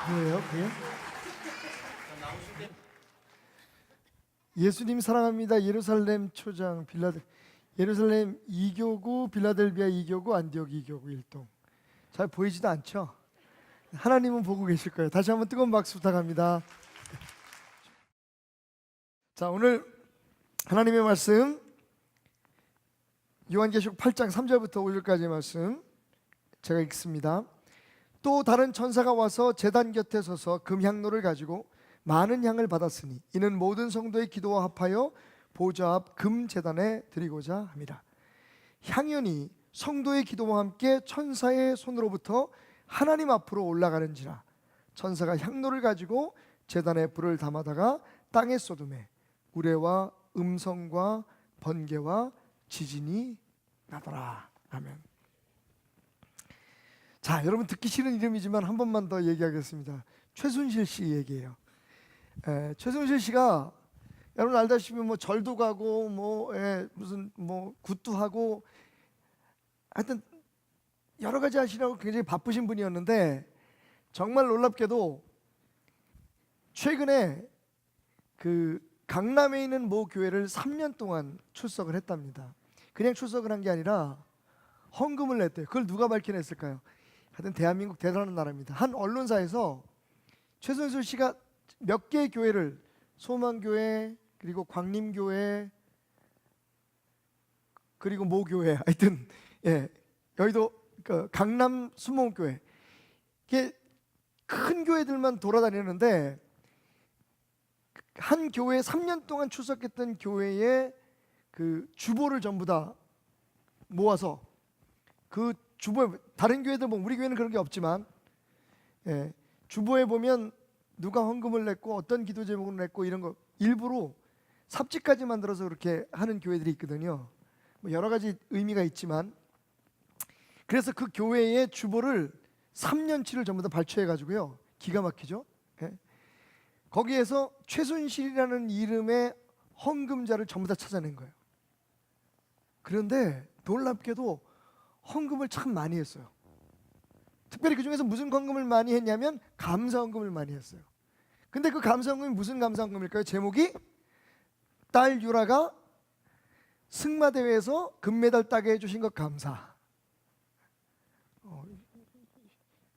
뭐예요? 그게? 예수님 사랑합니다. 예루살렘 초장 예루살렘 2교구, 빌라델비아 2교구, 안디옥 2교구 1동. 잘 보이지도 않죠? 하나님은 보고 계실 거예요. 다시 한번 뜨거운 박수 부탁합니다. 자, 오늘 하나님의 말씀 요한계시록 8장 3절부터 5절까지의 말씀 제가 읽습니다. 또 다른 천사가 와서 제단 곁에 서서 금향로를 가지고 많은 향을 받았으니 이는 모든 성도의 기도와 합하여 보좌 앞 금제단에 드리고자 합니다. 향연이 성도의 기도와 함께 천사의 손으로부터 하나님 앞으로 올라가는지라. 천사가 향로를 가지고 제단에 불을 담아다가 땅에 쏟음에 우레와 음성과 번개와 지진이 나더라. 아멘. 자, 여러분 듣기 싫은 이름이지만 한 번만 더 얘기하겠습니다. 최순실 씨 얘기예요. 최순실 씨가 여러분 알다시피 뭐 절도 가고 무슨 굿도 하고 하여튼 여러 가지 하시라고 굉장히 바쁘신 분이었는데 정말 놀랍게도 최근에 그 강남에 있는 모 교회를 3년 동안 출석을 했답니다. 그냥 출석을 한 게 아니라 헌금을 냈대요. 그걸 누가 밝혀냈을까요? 하여튼 대한민국 대단한 나라입니다. 한 언론사에서 최순실 씨가 몇 개의 교회를 소망교회 그리고 광림교회 그리고 모 교회 하여튼 여의도 강남 순복음교회 이게 큰 교회들만 돌아다니는데 한 교회에 3년 동안 출석했던 교회의 그 주보를 전부 다 모아서 그 주보에 다른 교회들 보면 우리 교회는 그런 게 없지만 주보에 보면 누가 헌금을 냈고 어떤 기도 제목을 냈고 이런 거 일부러 삽집까지 만들어서 그렇게 하는 교회들이 있거든요. 뭐 여러 가지 의미가 있지만 그래서 그 교회의 주보를 3년치를 전부 다 발췌해 가지고요. 기가 막히죠. 거기에서 최순실이라는 이름의 헌금자를 전부 다 찾아낸 거예요. 그런데 놀랍게도 헌금을 참 많이 했어요. 특별히 그 중에서 무슨 헌금을 많이 했냐면 감사 헌금을 많이 했어요. 근데 그 감사 헌금이 무슨 감사 헌금일까요? 제목이 딸 유라가 승마대회에서 금메달 따게 해주신 것 감사.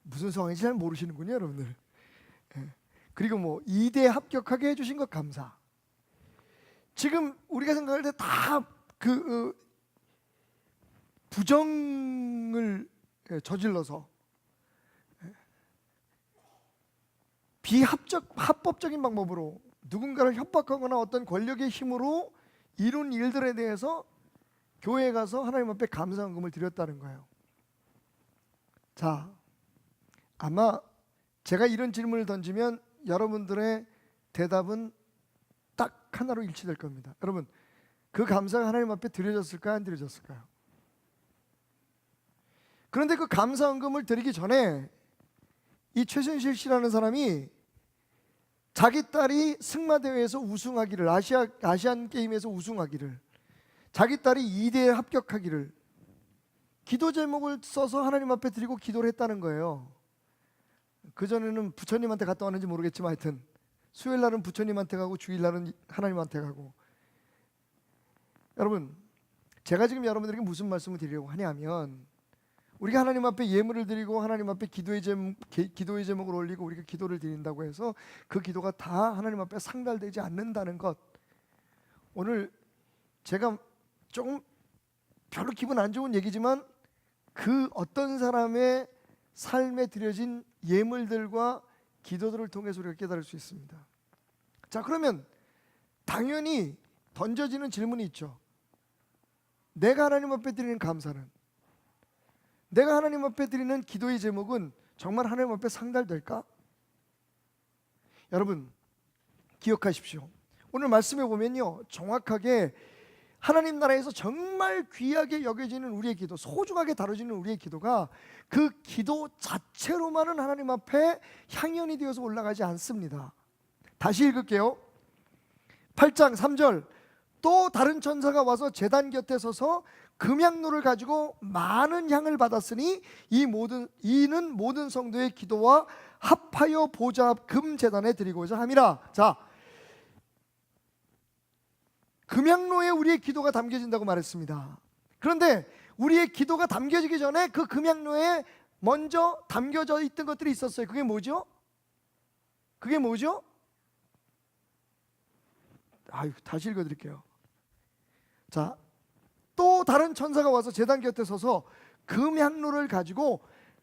무슨 상황인지 잘 모르시는군요, 여러분들. 그리고 뭐 2대 합격하게 해주신 것 감사. 지금 우리가 생각할 때 다 그 부정을 저질러서 합법적인 방법으로 누군가를 협박하거나 어떤 권력의 힘으로 이룬 일들에 대해서 교회에 가서 하나님 앞에 감사헌금을 드렸다는 거예요. 자, 아마 제가 이런 질문을 던지면 여러분들의 대답은 딱 하나로 일치될 겁니다. 여러분, 그 감사가 하나님 앞에 드려졌을까요? 안 드려졌을까요? 그런데 그 감사헌금을 드리기 전에 이 최순실 씨라는 사람이 자기 딸이 승마대회에서 우승하기를 아시안 게임에서 우승하기를 자기 딸이 2대에 합격하기를 기도 제목을 써서 하나님 앞에 드리고 기도를 했다는 거예요. 그전에는 부처님한테 갔다 왔는지 모르겠지만 하여튼 수요일 날은 부처님한테 가고 주일 날은 하나님한테 가고. 여러분, 제가 지금 여러분들에게 무슨 말씀을 드리려고 하냐면 우리가 하나님 앞에 예물을 드리고 하나님 앞에 기도의 제목을 올리고 우리가 기도를 드린다고 해서 그 기도가 다 하나님 앞에 상달되지 않는다는 것. 오늘 제가 조금 별로 기분 안 좋은 얘기지만 그 어떤 사람의 삶에 드려진 예물들과 기도들을 통해서 우리가 깨달을 수 있습니다. 자, 그러면 당연히 던져지는 질문이 있죠. 내가 하나님 앞에 드리는 감사는, 내가 하나님 앞에 드리는 기도의 제목은 정말 하나님 앞에 상달될까? 여러분 기억하십시오. 오늘 말씀에 보면요, 정확하게 하나님 나라에서 정말 귀하게 여겨지는 우리의 기도, 소중하게 다뤄지는 우리의 기도가 그 기도 자체로만은 하나님 앞에 향연이 되어서 올라가지 않습니다. 다시 읽을게요. 8장 3절. 또 다른 천사가 와서 제단 곁에 서서 금향로를 가지고 많은 향을 받았으니 이는 모든 성도의 기도와 합하여 보좌 앞 금제단에 드리고자 함이라. 자, 금향로에 우리의 기도가 담겨진다고 말했습니다. 그런데 우리의 기도가 담겨지기 전에 그 금향로에 먼저 담겨져 있던 것들이 있었어요. 그게 뭐죠? 그게 뭐죠? 다시 읽어드릴게요. 자, 또 다른 천사가 와서 제단 곁에 서서 금향로를 가지고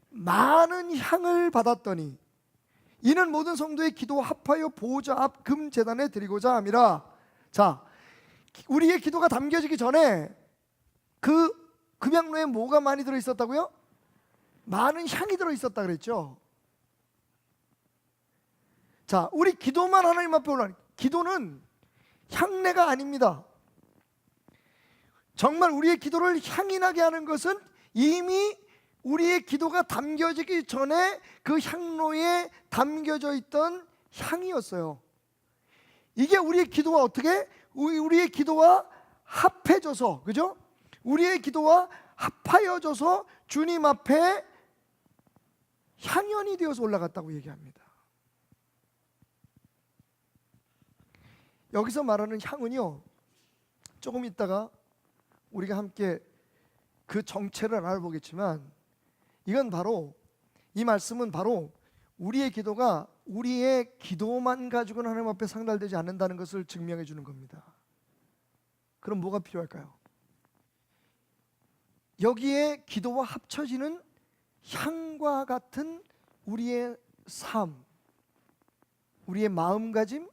많은 향을 받았더니 이는 모든 성도의 기도와 합하여 보좌 앞 금제단에 드리고자 함이라. 자, 우리의 기도가 담겨지기 전에 그 금향로에 뭐가 많이 들어있었다고요? 많은 향이 들어있었다 그랬죠. 자, 우리 기도만 하나님 앞에 올라가는, 기도는 향내가 아닙니다. 정말 우리의 기도를 향이 나게 하는 것은 이미 우리의 기도가 담겨지기 전에 그 향로에 담겨져 있던 향이었어요. 이게 우리의 기도와 어떻게? 우리의 기도와 합해져서, 그죠? 우리의 기도와 합하여져서 주님 앞에 향연이 되어서 올라갔다고 얘기합니다. 여기서 말하는 향은요, 조금 있다가 우리가 함께 그 정체를 알아보겠지만, 이건 바로, 이 말씀은 바로 우리의 기도가 우리의 기도만 가지고는 하나님 앞에 상달되지 않는다는 것을 증명해 주는 겁니다. 그럼 뭐가 필요할까요? 여기에 기도와 합쳐지는 향과 같은 우리의 삶, 우리의 마음가짐,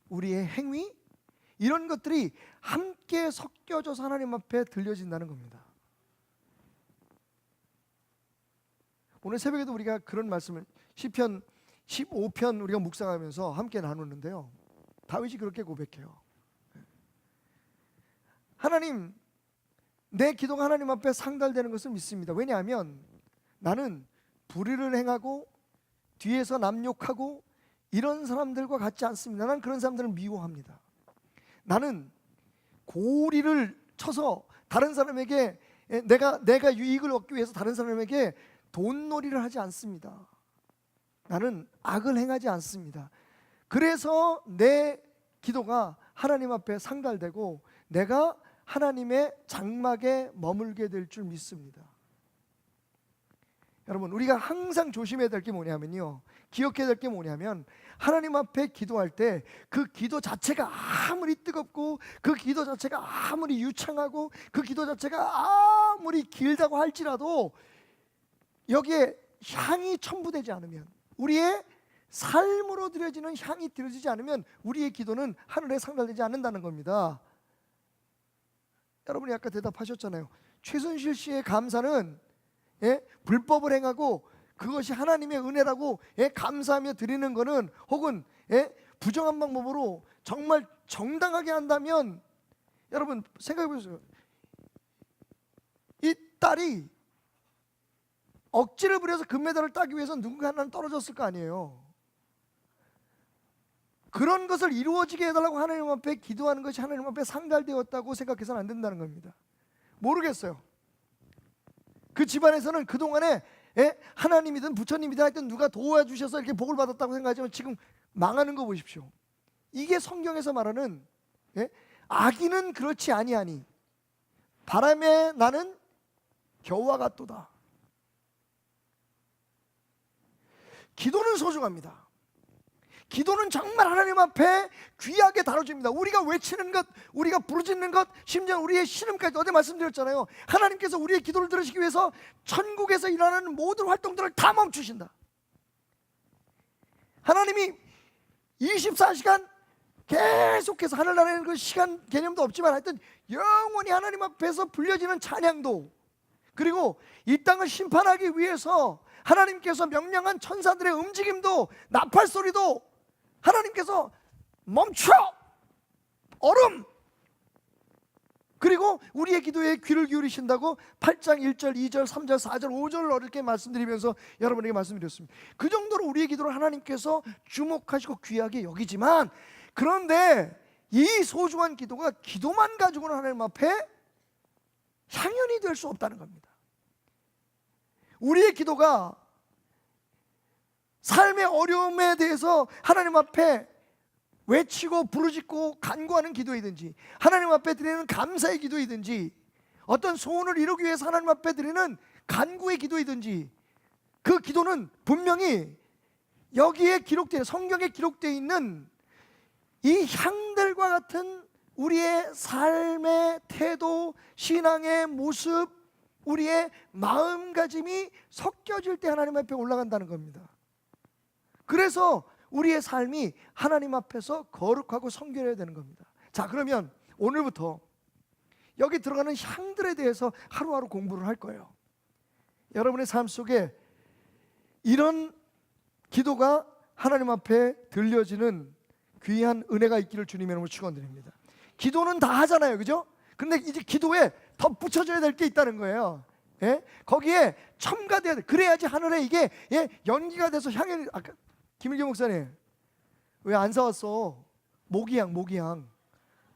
우리의 행위, 이런 것들이 함께 섞여져서 하나님 앞에 들려진다는 겁니다. 오늘 새벽에도 우리가 그런 말씀을 시편 15편 우리가 묵상하면서 함께 나누는데요, 다윗이 그렇게 고백해요. 하나님, 내 기도가 하나님 앞에 상달되는 것을 믿습니다. 왜냐하면 나는 불의를 행하고 뒤에서 남욕하고 이런 사람들과 같지 않습니다. 나는 그런 사람들을 미워합니다. 나는 고리를 쳐서 다른 사람에게 내가 유익을 얻기 위해서 다른 사람에게 돈놀이를 하지 않습니다. 나는 악을 행하지 않습니다. 그래서 내 기도가 하나님 앞에 상달되고 내가 하나님의 장막에 머물게 될 줄 믿습니다. 여러분, 우리가 항상 조심해야 될 게 뭐냐면요, 기억해야 될 게 뭐냐면, 하나님 앞에 기도할 때 그 기도 자체가 아무리 뜨겁고 그 기도 자체가 아무리 유창하고 그 기도 자체가 아무리 길다고 할지라도 여기에 향이 첨부되지 않으면, 우리의 삶으로 드려지는 향이 드려지지 않으면 우리의 기도는 하늘에 상달되지 않는다는 겁니다. 여러분이 아까 대답하셨잖아요. 최순실 씨의 감사는 불법을 행하고 그것이 하나님의 은혜라고 감사하며 드리는 것은, 혹은 부정한 방법으로 정말 정당하게 한다면, 여러분 생각해 보세요. 이 딸이 억지를 부려서 금메달을 따기 위해서 누군가 하나는 떨어졌을 거 아니에요. 그런 것을 이루어지게 해달라고 하나님 앞에 기도하는 것이 하나님 앞에 상달되었다고 생각해서는 안 된다는 겁니다. 모르겠어요. 그 집안에서는 그동안에 하나님이든 부처님이든 하여튼 누가 도와주셔서 이렇게 복을 받았다고 생각하지만 지금 망하는 거 보십시오. 이게 성경에서 말하는 악인은 그렇지 아니하니 바람에 나는 겨우와 같도다. 기도는 소중합니다. 기도는 정말 하나님 앞에 귀하게 다뤄집니다. 우리가 외치는 것, 우리가 부르짖는 것, 심지어 우리의 신음까지, 어제 말씀드렸잖아요. 하나님께서 우리의 기도를 들으시기 위해서 천국에서 일어나는 모든 활동들을 다 멈추신다. 하나님이 24시간 계속해서, 하늘나라에는 그 시간 개념도 없지만 하여튼 영원히 하나님 앞에서 불려지는 찬양도, 그리고 이 땅을 심판하기 위해서 하나님께서 명령한 천사들의 움직임도, 나팔 소리도 하나님께서 멈춰! 얼음! 그리고 우리의 기도에 귀를 기울이신다고 8장 1절, 2절, 3절, 4절, 5절을 어렵게 말씀드리면서 여러분에게 말씀드렸습니다. 그 정도로 우리의 기도를 하나님께서 주목하시고 귀하게 여기지만, 그런데 이 소중한 기도가 기도만 가지고는 하나님 앞에 향연이 될 수 없다는 겁니다. 우리의 기도가 삶의 어려움에 대해서 하나님 앞에 외치고 부르짖고 간구하는 기도이든지, 하나님 앞에 드리는 감사의 기도이든지, 어떤 소원을 이루기 위해서 하나님 앞에 드리는 간구의 기도이든지, 그 기도는 분명히 여기에 기록되어, 성경에 기록되어 있는 이 향들과 같은 우리의 삶의 태도, 신앙의 모습, 우리의 마음가짐이 섞여질 때 하나님 앞에 올라간다는 겁니다. 그래서 우리의 삶이 하나님 앞에서 거룩하고 성결해야 되는 겁니다. 자, 그러면 오늘부터 여기 들어가는 향들에 대해서 하루하루 공부를 할 거예요. 여러분의 삶 속에 이런 기도가 하나님 앞에 들려지는 귀한 은혜가 있기를 주님의 이름으로 축원드립니다. 기도는 다 하잖아요, 그죠? 근데 이제 기도에 더 붙여줘야 될 게 있다는 거예요. 예? 거기에 첨가돼야 돼. 그래야지 하늘에 이게 연기가 돼서 향이. 아까 김일교 목사님 왜 안 사왔어? 모기향.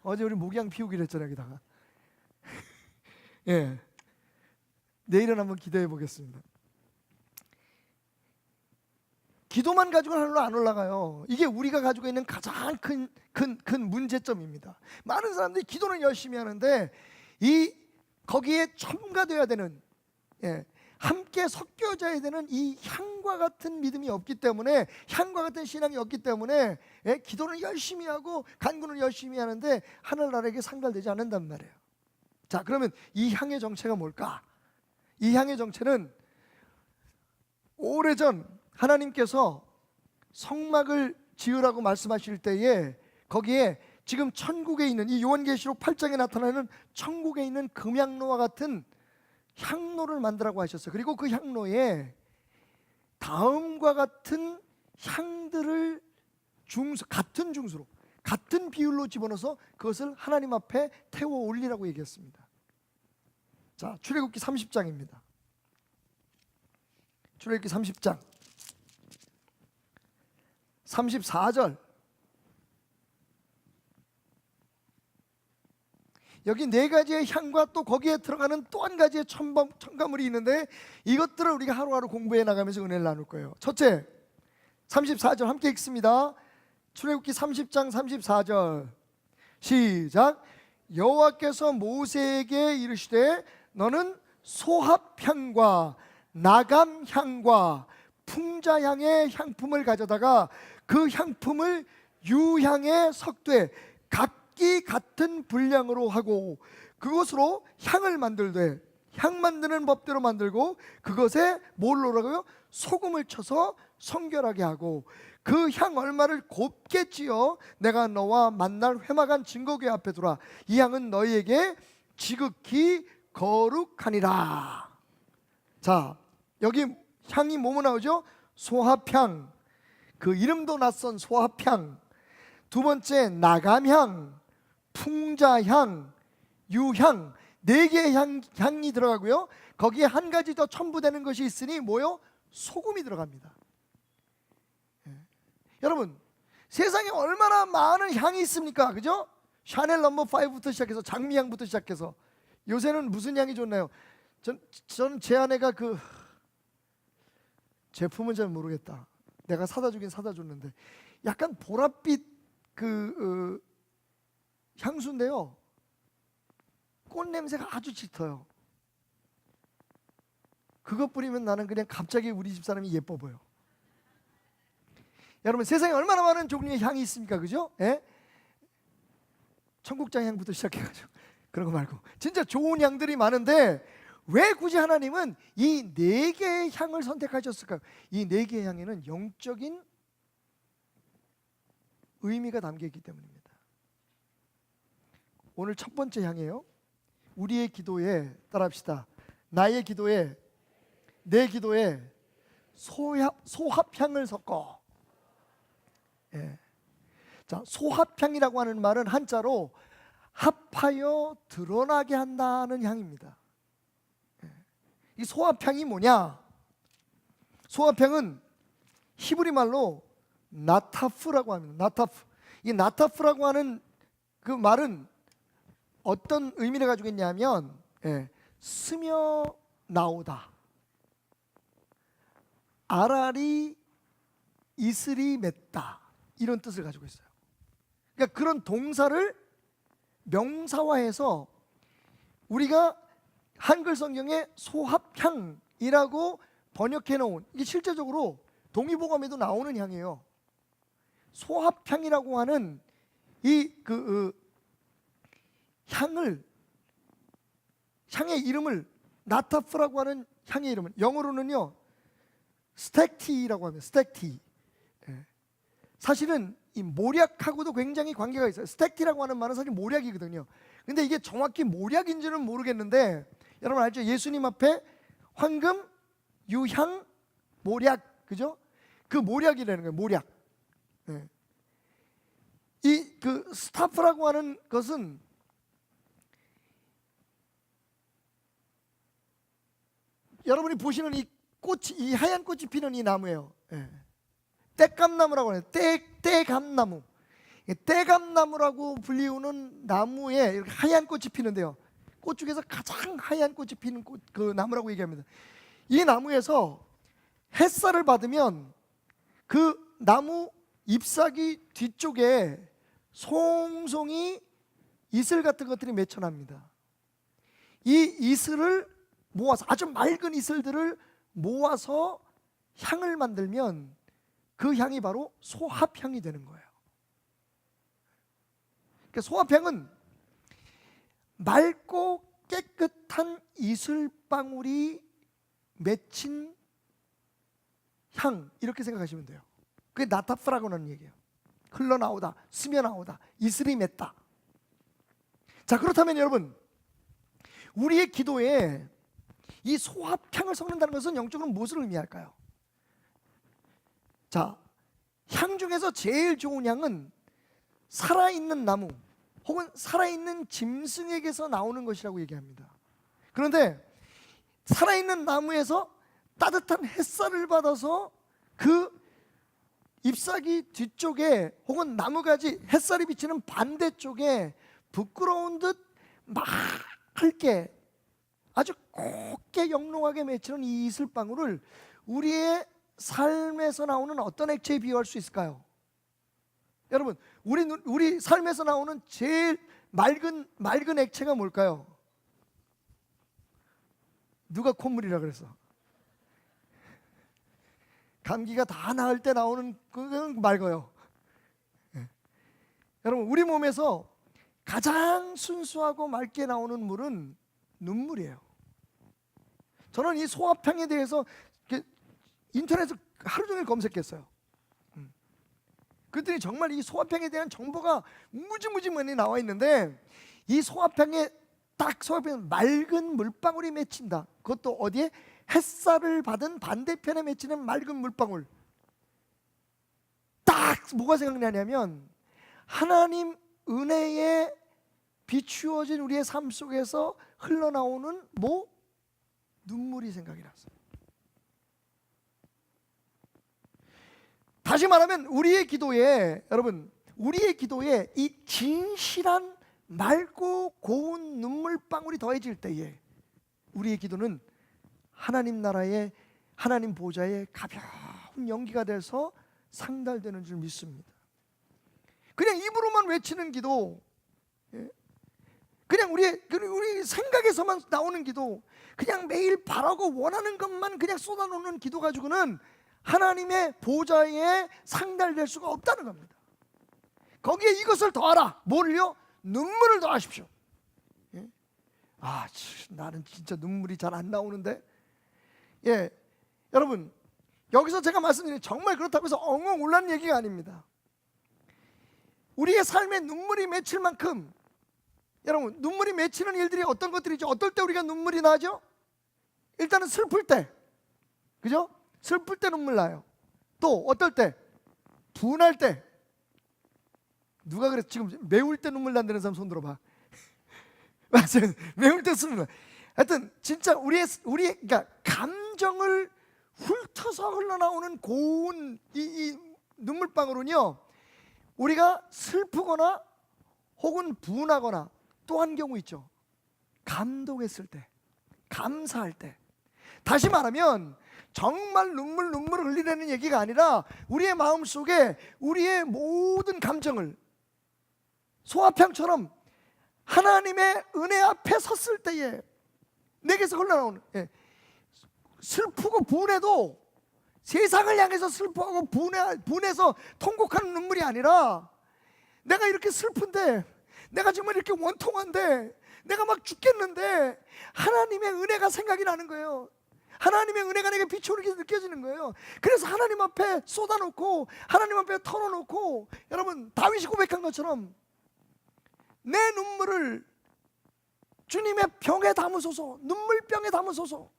어제 우리 모기향 피우기로 했잖아요, 여기다가. 예. 내일은 한번 기대해 보겠습니다. 기도만 가지고는 하늘로 안 올라가요. 이게 우리가 가지고 있는 가장 큰 문제점입니다. 많은 사람들이 기도는 열심히 하는데 거기에 첨가되어야 되는, 함께 섞여져야 되는 이 향과 같은 믿음이 없기 때문에, 향과 같은 신앙이 없기 때문에 기도는 열심히 하고 간구는 열심히 하는데 하늘나라에게 상달되지 않는단 말이에요. 자, 그러면 이 향의 정체가 뭘까? 이 향의 정체는 오래전 하나님께서 성막을 지으라고 말씀하실 때에 거기에 지금 천국에 있는, 이 요한계시록 8장에 나타나는 천국에 있는 금향로와 같은 향로를 만들라고 하셨어요. 그리고 그 향로에 다음과 같은 향들을 같은 중수로, 같은 비율로 집어넣어서 그것을 하나님 앞에 태워 올리라고 얘기했습니다. 자, 출애굽기 30장입니다. 출애굽기 30장 34절. 여기 네 가지의 향과 또 거기에 들어가는 또 한 가지의 첨가물이 있는데 이것들을 우리가 하루하루 공부해 나가면서 은혜를 나눌 거예요. 첫째, 34절 함께 읽습니다. 출애굽기 30장 34절 시작. 여호와께서 모세에게 이르시되 너는 소합향과 나감향과 풍자향의 향품을 가져다가 그 향품을 유향에 섞되 각기 같은 분량으로 하고 그것으로 향을 만들되, 향 만드는 법대로 만들고 그것에 뭘 넣으라고요? 소금을 쳐서 성결하게 하고 그 향 얼마를 곱게 찌어 내가 너와 만날 회막한 증거궤 앞에 두라. 이 향은 너희에게 지극히 거룩하니라. 자, 여기 향이 뭐뭐 나오죠? 소합향, 그 이름도 낯선 소합향. 두 번째 나감향, 풍자향, 유향. 네 개의 향이 들어가고요. 거기에 한 가지 더 첨부되는 것이 있으니 뭐요? 소금이 들어갑니다. 여러분, 세상에 얼마나 많은 향이 있습니까? 그죠? 샤넬 넘버 5부터 시작해서 장미향부터 시작해서 요새는 무슨 향이 좋나요? 전 제 아내가 그 제품은 잘 모르겠다. 내가 사다 주긴 사다 줬는데 약간 보랏빛 향수인데요. 꽃 냄새가 아주 짙어요. 그거 뿌리면 나는 그냥 갑자기 우리 집 사람이 예뻐 보여. 여러분, 세상에 얼마나 많은 종류의 향이 있습니까? 그죠? 예? 청국장 향부터 시작해가지고 그런 거 말고 진짜 좋은 향들이 많은데 왜 굳이 하나님은 이 네 개의 향을 선택하셨을까요? 이 네 개의 향에는 영적인 의미가 담겨있기 때문입니다. 오늘 첫 번째 향이에요. 우리의 기도에 따라합시다. 나의 기도에, 내 기도에 소합향을 섞어. 예. 자, 소합향이라고 하는 말은 한자로 합하여 드러나게 한다는 향입니다. 이 소합향이 뭐냐? 소합향은 히브리 말로 나타프라고 합니다. 나타프. 이 나타프라고 하는 그 말은 어떤 의미를 가지고 있냐면 스며 나오다. 알알이 이슬이 맺다. 이런 뜻을 가지고 있어요. 그러니까 그런 동사를 명사화해서 우리가 한글 성경에 소합향이라고 번역해 놓은, 이게 실제적으로 동의보감에도 나오는 향이에요. 소합향이라고 하는 이 향의 이름을, 나타프라고 하는 향의 이름은 영어로는요 스택티라고 합니다. 스택티. 사실은 이 모략하고도 굉장히 관계가 있어요. 스택티라고 하는 말은 사실 모략이거든요. 근데 이게 정확히 모략인지는 모르겠는데, 여러분 알죠? 예수님 앞에 황금, 유향, 모략, 그죠? 그 모략이라는 거예요. 모략. 이 스타프라고 하는 것은 여러분이 보시는 이 꽃이, 이 하얀 꽃이 피는 이 나무예요. 떼감나무라고 해요. 떼감나무. 떼감나무라고 불리우는 나무에 이렇게 하얀 꽃이 피는데요. 꽃 중에서 가장 하얀 꽃이 피는 그 나무라고 얘기합니다. 이 나무에서 햇살을 받으면 그 나무 잎사귀 뒤쪽에 송송이 이슬 같은 것들이 맺혀납니다. 이 이슬을 모아서, 아주 맑은 이슬들을 모아서 향을 만들면 그 향이 바로 소합향이 되는 거예요. 그러니까 소합향은 맑고 깨끗한 이슬방울이 맺힌 향, 이렇게 생각하시면 돼요. 그게 나타프라고 하는 얘기예요. 흘러나오다, 스며나오다, 이슬이 맺다. 자, 그렇다면 여러분, 우리의 기도에 이 소합향을 섞는다는 것은 영적으로 무엇을 의미할까요? 자, 향 중에서 제일 좋은 향은 살아있는 나무 혹은 살아있는 짐승에게서 나오는 것이라고 얘기합니다. 그런데 살아있는 나무에서 따뜻한 햇살을 받아서 그 잎사귀 뒤쪽에 혹은 나무가지 햇살이 비치는 반대쪽에 부끄러운 듯 맑게 아주 곱게 영롱하게 맺히는 이 이슬방울을 우리의 삶에서 나오는 어떤 액체에 비유할 수 있을까요? 여러분, 우리 삶에서 나오는 제일 맑은 액체가 뭘까요? 누가 콧물이라 그랬어? 감기가 다 나을 때 나오는 그건 맑아요. 여러분, 우리 몸에서 가장 순수하고 맑게 나오는 물은 눈물이에요. 저는 이 소합향에 대해서 인터넷에서 하루 종일 검색했어요. 그랬더니 정말 이 소합향에 대한 정보가 무지무지 많이 나와 있는데, 이 소합향에 맑은 물방울이 맺힌다. 그것도 어디에? 햇살을 받은 반대편에 맺히는 맑은 물방울. 딱 뭐가 생각나냐면 하나님 은혜에 비추어진 우리의 삶 속에서 흘러나오는 눈물이 생각이 났어요. 다시 말하면 우리의 기도에, 여러분, 우리의 기도에 이 진실한 맑고 고운 눈물방울이 더해질 때에 우리의 기도는 하나님 나라의, 하나님 보좌의 가벼운 연기가 돼서 상달되는 줄 믿습니다. 그냥 입으로만 외치는 기도, 그냥 우리 생각에서만 나오는 기도, 그냥 매일 바라고 원하는 것만 그냥 쏟아놓는 기도 가지고는 하나님의 보좌에 상달될 수가 없다는 겁니다. 거기에 이것을 더하라. 뭘요? 눈물을 더하십시오. 나는 진짜 눈물이 잘 안 나오는데. 여러분, 여기서 제가 말씀드린 정말 그렇다고 해서 엉엉 울라는 얘기가 아닙니다. 우리의 삶에 눈물이 맺힐 만큼, 여러분, 눈물이 맺히는 일들이 어떤 것들이죠? 어떨 때 우리가 눈물이 나죠? 일단은 슬플 때, 그죠? 슬플 때 눈물 나요. 또 어떨 때? 분할 때. 누가 그랬어? 지금 매울 때 눈물 난다는 사람 손 들어봐. 맞아요. 매울 때 눈물 나. 하여튼 진짜 우리의 그러니까 감정을 훑어서 흘러나오는 고운 이 눈물방울은요, 우리가 슬프거나 혹은 분하거나 또 한 경우 있죠. 감동했을 때, 감사할 때, 다시 말하면 정말 눈물을 흘리려는 얘기가 아니라 우리의 마음속에 우리의 모든 감정을 소화평처럼 하나님의 은혜 앞에 섰을 때에 내게서 흘러나오는, 슬프고 분해도 세상을 향해서 슬퍼하고 분해서 통곡하는 눈물이 아니라, 내가 이렇게 슬픈데, 내가 정말 이렇게 원통한데, 내가 막 죽겠는데 하나님의 은혜가 생각이 나는 거예요. 하나님의 은혜가 내게 비추어지게 느껴지는 거예요. 그래서 하나님 앞에 쏟아놓고 하나님 앞에 털어놓고, 여러분 다윗이 고백한 것처럼 내 눈물을 주님의 병에 담으소서, 눈물병에 담으소서.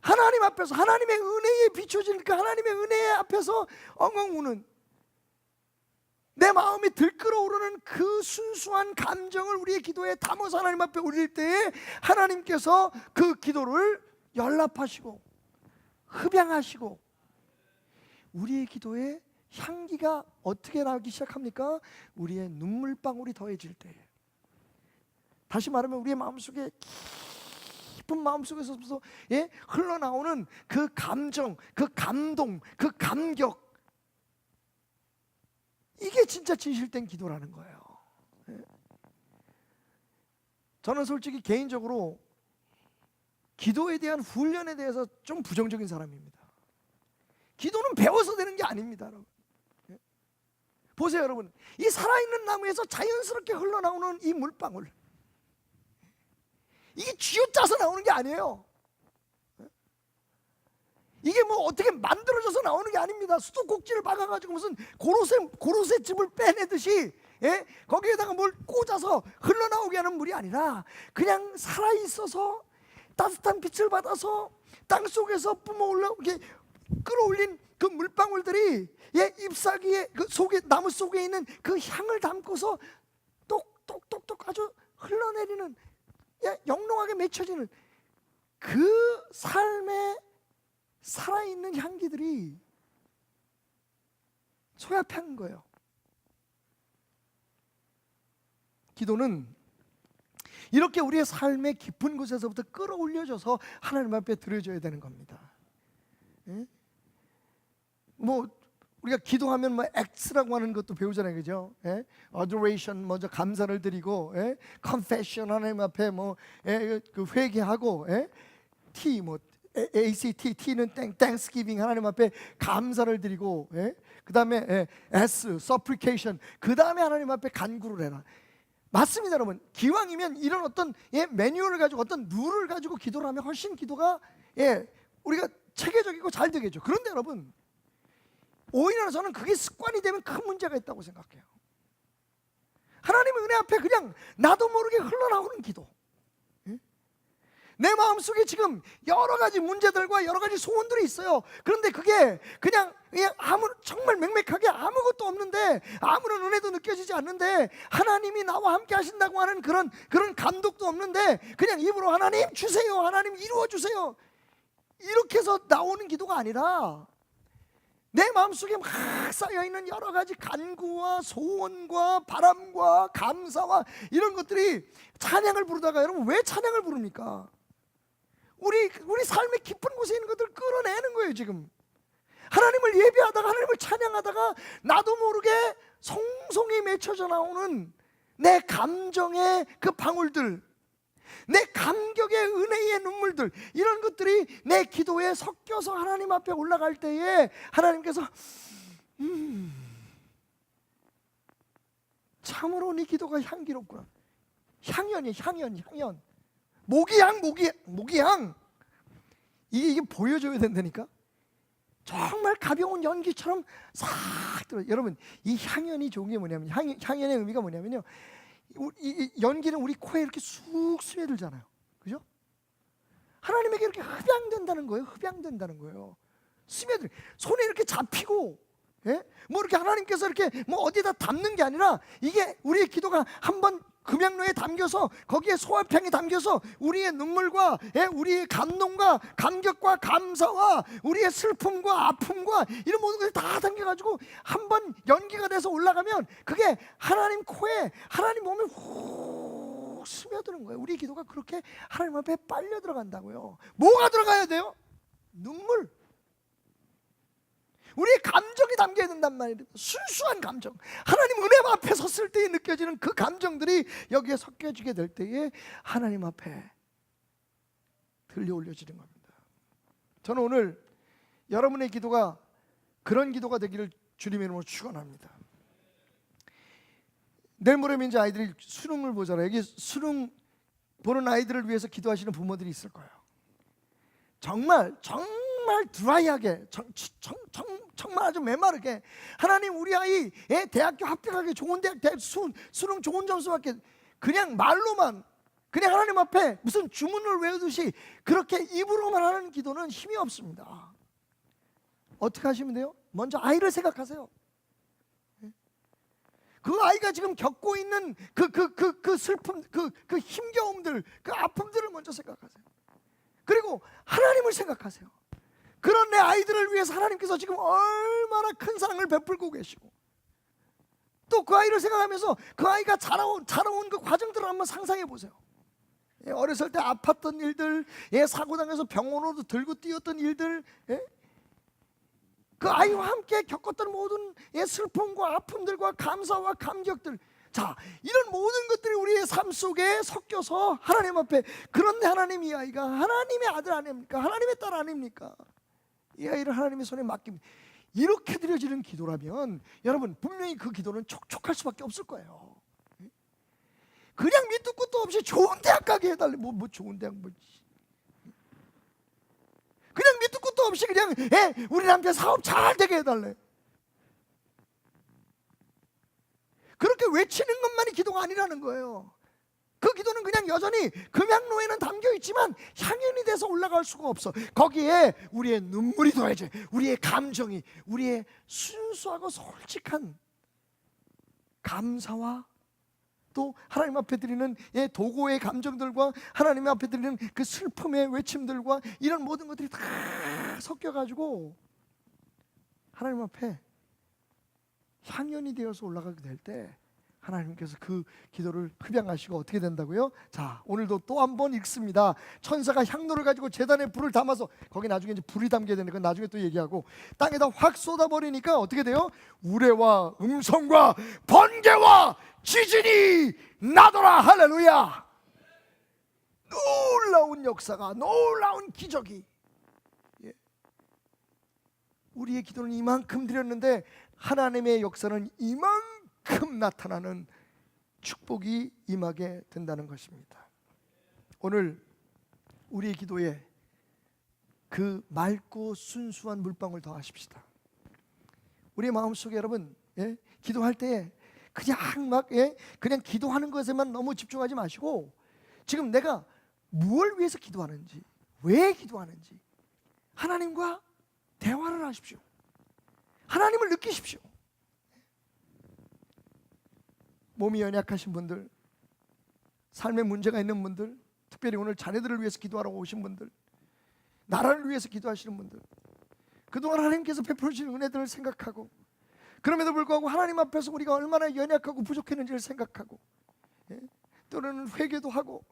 하나님 앞에서 하나님의 은혜에 비춰지니까 하나님의 은혜 앞에서 엉엉 우는, 내 마음이 들끓어오르는 그 순수한 감정을 우리의 기도에 담아서 하나님 앞에 올릴 때에 하나님께서 그 기도를 연락하시고 흡양하시고 우리의 기도에 향기가 어떻게 나기 시작합니까? 우리의 눈물방울이 더해질 때에. 다시 말하면 우리의 마음속에 깊은 마음속에서부터 흘러나오는 그 감정, 그 감동, 그 감격, 이게 진짜 진실된 기도라는 거예요. 저는 솔직히 개인적으로 기도에 대한 훈련에 대해서 좀 부정적인 사람입니다. 기도는 배워서 되는 게 아닙니다, 여러분. 보세요, 여러분. 이 살아있는 나무에서 자연스럽게 흘러나오는 이 물방울, 이게 쥐어짜서 나오는 게 아니에요. 이게 뭐 어떻게 만들어져서 나오는 게 아닙니다. 수도꼭지를 박아가지고 무슨 고로쇠 즙을 빼내듯이, 거기에다가 뭘 꽂아서 흘러나오게 하는 물이 아니라 그냥 살아있어서 따뜻한 빛을 받아서 땅 속에서 뿜어올라오게 끌어올린 그 물방울들이 잎사귀에 그 속에, 나무 속에 있는 그 향을 담고서 똑똑똑똑 아주 흘러내리는, 영롱하게 맺혀지는 그 삶의 살아있는 향기들이 소야평인 거예요. 기도는 이렇게 우리의 삶의 깊은 곳에서부터 끌어올려져서 하나님 앞에 드려져야 되는 겁니다. 뭐 우리가 기도하면 뭐 acts라고 하는 것도 배우잖아요, 그죠? adoration, 먼저 감사를 드리고, confession, 하나님 앞에 그 회개하고, T, ACT, T는 Thanksgiving, 하나님 앞에 감사를 드리고, 그 다음에 S, supplication, 그 다음에 하나님 앞에 간구를 해라. 맞습니다, 여러분. 기왕이면 이런 어떤 매뉴얼을 가지고, 어떤 룰을 가지고 기도를 하면 훨씬 기도가 우리가 체계적이고 잘 되겠죠. 그런데 여러분, 오히려 저는 그게 습관이 되면 큰 문제가 있다고 생각해요. 하나님의 은혜 앞에 그냥 나도 모르게 흘러나오는 기도, 내 마음속에 지금 여러 가지 문제들과 여러 가지 소원들이 있어요. 그런데 그게 그냥 정말 맹맥하게 아무것도 없는데, 아무런 은혜도 느껴지지 않는데, 하나님이 나와 함께 하신다고 하는 그런 감독도 없는데, 그냥 입으로 하나님 주세요, 하나님 이루어 주세요, 이렇게 해서 나오는 기도가 아니라 내 마음속에 막 쌓여있는 여러 가지 간구와 소원과 바람과 감사와 이런 것들이, 찬양을 부르다가, 여러분 왜 찬양을 부릅니까? 우리 삶의 깊은 곳에 있는 것들을 끌어내는 거예요. 지금 하나님을 예배하다가, 하나님을 찬양하다가 나도 모르게 송송히 맺혀져 나오는 내 감정의 그 방울들, 내 감격의 은혜의 눈물들, 이런 것들이 내 기도에 섞여서 하나님 앞에 올라갈 때에 하나님께서 참으로 네 기도가 향기롭구나. 향연, 모기향, 이게 보여줘야 된다니까. 정말 가벼운 연기처럼 싹 들어. 여러분, 이 향연이 좋은 게 뭐냐면, 향연의 의미가 뭐냐면요, 이 연기는 우리 코에 이렇게 쑥 스며들잖아요, 그죠? 하나님에게 이렇게 흡양된다는 거예요. 스며들, 손에 이렇게 잡히고, 뭐 이렇게 하나님께서 이렇게 뭐 어디다 담는 게 아니라, 이게 우리의 기도가 한번 금양로에 담겨서, 거기에 소화평이 담겨서 우리의 눈물과 우리의 감동과 감격과 감사와 우리의 슬픔과 아픔과 이런 모든 것이 다 담겨가지고 한번 연기가 돼서 올라가면, 그게 하나님 코에, 하나님 몸에 후 쭉 스며드는 거예요. 우리 기도가 그렇게 하나님 앞에 빨려 들어간다고요. 뭐가 들어가야 돼요? 눈물. 우리의 감정이 담겨야 된단 말이에요. 순수한 감정. 하나님 은혜 앞에 섰을 때 느껴지는 그 감정들이 여기에 섞여지게 될 때에 하나님 앞에 들려 올려지는 겁니다. 저는 오늘 여러분의 기도가 그런 기도가 되기를 주님의 이름으로 축원합니다. 내일 모레면 이제 아이들이 수능을 보잖아요. 여기 수능 보는 아이들을 위해서 기도하시는 부모들이 있을 거예요. 정말 드라이하게 정말 아주 메마르게 하나님 우리 아이 대학교 합격하게 좋은 대학 수능 좋은 점수 받게 그냥 말로만 그냥 하나님 앞에 무슨 주문을 외우듯이 그렇게 입으로만 하는 기도는 힘이 없습니다. 어떻게 하시면 돼요? 먼저 아이를 생각하세요. 그 아이가 지금 겪고 있는 그 슬픔, 그 힘겨움들, 그 아픔들을 먼저 생각하세요. 그리고 하나님을 생각하세요. 그런 내 아이들을 위해서 하나님께서 지금 얼마나 큰 사랑을 베풀고 계시고 또 그 아이를 생각하면서 그 아이가 자라온 그 과정들을 한번 상상해 보세요. 어렸을 때 아팠던 일들, 사고 당해서 병원으로 들고 뛰었던 일들, 그 아이와 함께 겪었던 모든 슬픔과 아픔들과 감사와 감격들, 자, 이런 모든 것들이 우리의 삶 속에 섞여서 하나님 앞에, 그런데 하나님 이 아이가 하나님의 아들 아닙니까? 하나님의 딸 아닙니까? 이 아이를 하나님의 손에 맡깁니다. 이렇게 드려지는 기도라면 여러분 분명히 그 기도는 촉촉할 수밖에 없을 거예요. 그냥 밑도 끝도 없이 좋은 대학 가게 해달래. 뭐 좋은 대학 그냥 밑도 끝도 없이 그냥 우리 남편 사업 잘 되게 해달래. 그렇게 외치는 것만이 기도가 아니라는 거예요. 그 기도는 그냥 여전히 금양로에는 담겨있지만 향연이 돼서 올라갈 수가 없어. 거기에 우리의 눈물이 더해져, 우리의 감정이, 우리의 순수하고 솔직한 감사와 또 하나님 앞에 드리는 도고의 감정들과 하나님 앞에 드리는 그 슬픔의 외침들과 이런 모든 것들이 다 섞여가지고 하나님 앞에 향연이 되어서 올라가게 될 때 하나님께서 그 기도를 흡양하시고 어떻게 된다고요? 자, 오늘도 또 한 번 읽습니다. 천사가 향로를 가지고 제단에 불을 담아서, 거기 나중에 이제 불이 담겨야 되는 건 나중에 또 얘기하고, 땅에다 확 쏟아버리니까 어떻게 돼요? 우레와 음성과 번개와 지진이 나더라. 할렐루야. 놀라운 역사가, 놀라운 기적이, 우리의 기도는 이만큼 드렸는데 하나님의 역사는 이만큼 나타나는 축복이 임하게 된다는 것입니다. 오늘 우리의 기도에 그 맑고 순수한 물방울 더하십시다. 우리의 마음속에 여러분, 기도할 때 그냥 막 그냥 기도하는 것에만 너무 집중하지 마시고, 지금 내가 무엇을 위해서 기도하는지, 왜 기도하는지 하나님과 대화를 하십시오. 하나님을 느끼십시오. 몸이 연약하신 분들, 삶에 문제가 있는 분들, 특별히 오늘 자녀들을 위해서 기도하러 오신 분들, 나라를 위해서 기도하시는 분들, 그동안 하나님께서 베풀어 주신 은혜들을 생각하고, 그럼에도 불구하고 하나님 앞에서 우리가 얼마나 연약하고 부족했는지를 생각하고, 때로는 회개도 하고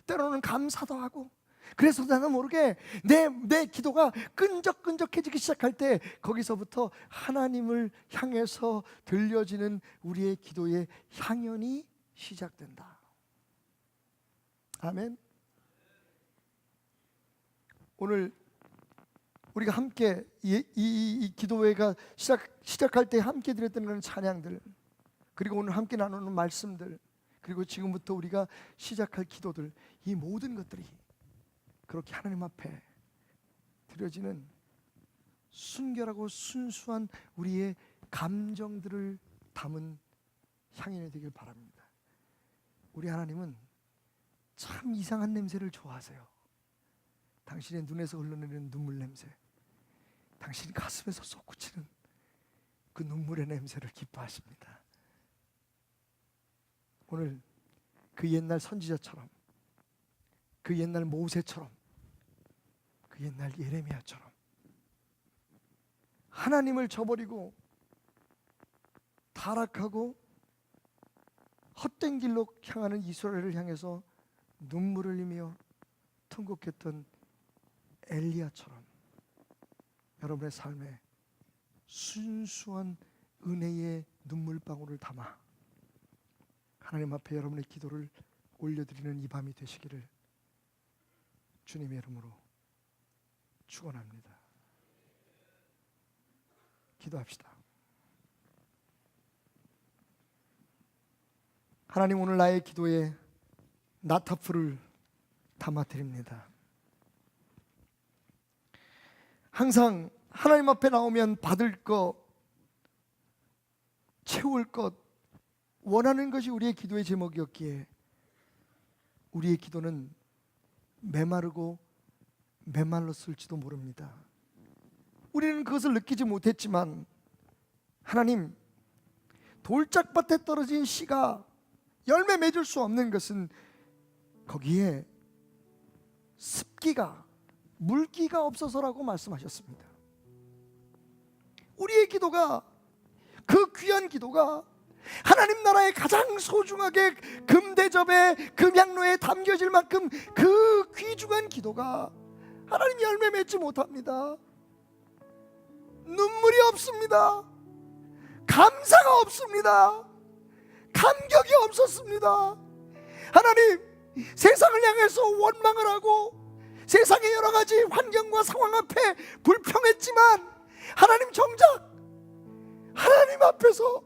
때로는 감사도 하고, 그래서 나는 모르게 내 기도가 끈적끈적해지기 시작할 때 거기서부터 하나님을 향해서 들려지는 우리의 기도의 향연이 시작된다. 아멘. 오늘 우리가 함께 이 기도회가 시작할 때 함께 드렸던 그런 찬양들, 그리고 오늘 함께 나누는 말씀들, 그리고 지금부터 우리가 시작할 기도들, 이 모든 것들이 그렇게 하나님 앞에 드려지는 순결하고 순수한 우리의 감정들을 담은 향연이 되길 바랍니다. 우리 하나님은 참 이상한 냄새를 좋아하세요. 당신의 눈에서 흘러내리는 눈물 냄새, 당신 가슴에서 솟구치는 그 눈물의 냄새를 기뻐하십니다. 오늘 그 옛날 선지자처럼, 그 옛날 모세처럼, 그 옛날 예레미야처럼 하나님을 저버리고 타락하고 헛된 길로 향하는 이스라엘을 향해서 눈물을 흘리며 통곡했던 엘리야처럼 여러분의 삶에 순수한 은혜의 눈물방울을 담아 하나님 앞에 여러분의 기도를 올려드리는 이 밤이 되시기를 주님의 이름으로 축원합니다. 기도합시다. 하나님, 오늘 나의 기도에 나타풀을 담아드립니다. 항상 하나님 앞에 나오면 받을 것, 채울 것, 원하는 것이 우리의 기도의 제목이었기에 우리의 기도는 메마르고 메말랐을지도 모릅니다. 우리는 그것을 느끼지 못했지만 하나님, 돌짝밭에 떨어진 씨가 열매 맺을 수 없는 것은 거기에 습기가, 물기가 없어서라고 말씀하셨습니다. 우리의 기도가, 그 귀한 기도가 하나님 나라에 가장 소중하게 금대접에, 금향로에 담겨질 만큼 그 귀중한 기도가 하나님 열매 맺지 못합니다. 눈물이 없습니다. 감사가 없습니다. 감격이 없었습니다. 하나님, 세상을 향해서 원망을 하고 세상의 여러 가지 환경과 상황 앞에 불평했지만 하나님, 정작 하나님 앞에서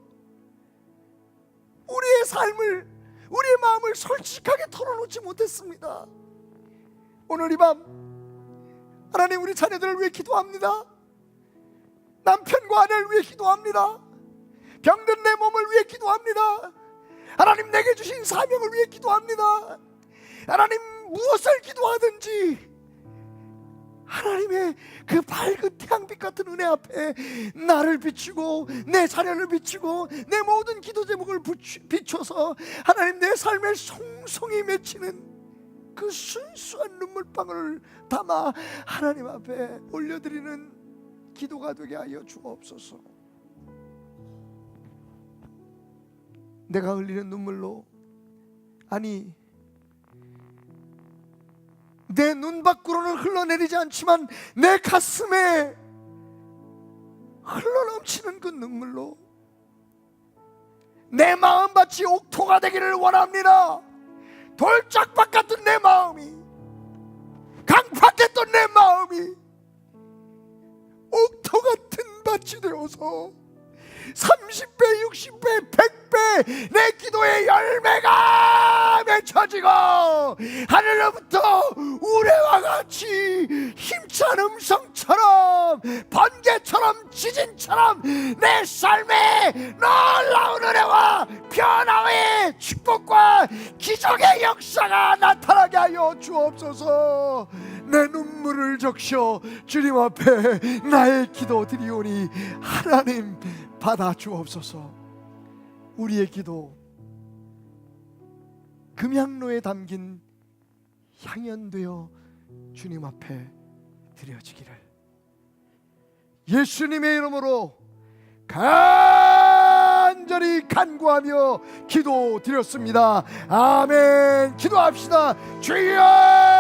우리의 삶을, 우리의 마음을 솔직하게 털어놓지 못했습니다. 오늘 이 밤 하나님, 우리 자녀들을 위해 기도합니다. 남편과 아내를 위해 기도합니다. 병든 내 몸을 위해 기도합니다. 하나님, 내게 주신 사명을 위해 기도합니다. 하나님, 무엇을 기도하든지 하나님의 그 밝은 태양빛 같은 은혜 앞에 나를 비추고 내 자녀를 비추고 내 모든 기도 제목을 비춰서 하나님, 내 삶에 송송이 맺히는 그 순수한 눈물방울을 담아 하나님 앞에 올려드리는 기도가 되게 하여 주옵소서. 내가 흘리는 눈물로, 아니 내 눈 밖으로는 흘러내리지 않지만 내 가슴에 흘러넘치는 그 눈물로 내 마음밭이 옥토가 되기를 원합니다. 돌짝밭 같은 내 마음이, 강팍했던 내 마음이 옥토 같은 밭이 되어서 30배, 60배, 100배 내 기도의 열매가 맺혀지고 하늘로부터 우레와 같이 힘찬 음성처럼, 번개처럼, 지진처럼 내 삶에 놀라운 은혜와 변화의 축복과 기적의 역사가 나타나게 하여 주옵소서. 내 눈물을 적셔 주님 앞에 나의 기도 드리오니 하나님 받아 주옵소서. 우리의 기도 금향로에 담긴 향연되어 주님 앞에 드려지기를 예수님의 이름으로 간절히 간구하며 기도 드렸습니다. 아멘. 기도합시다. 주여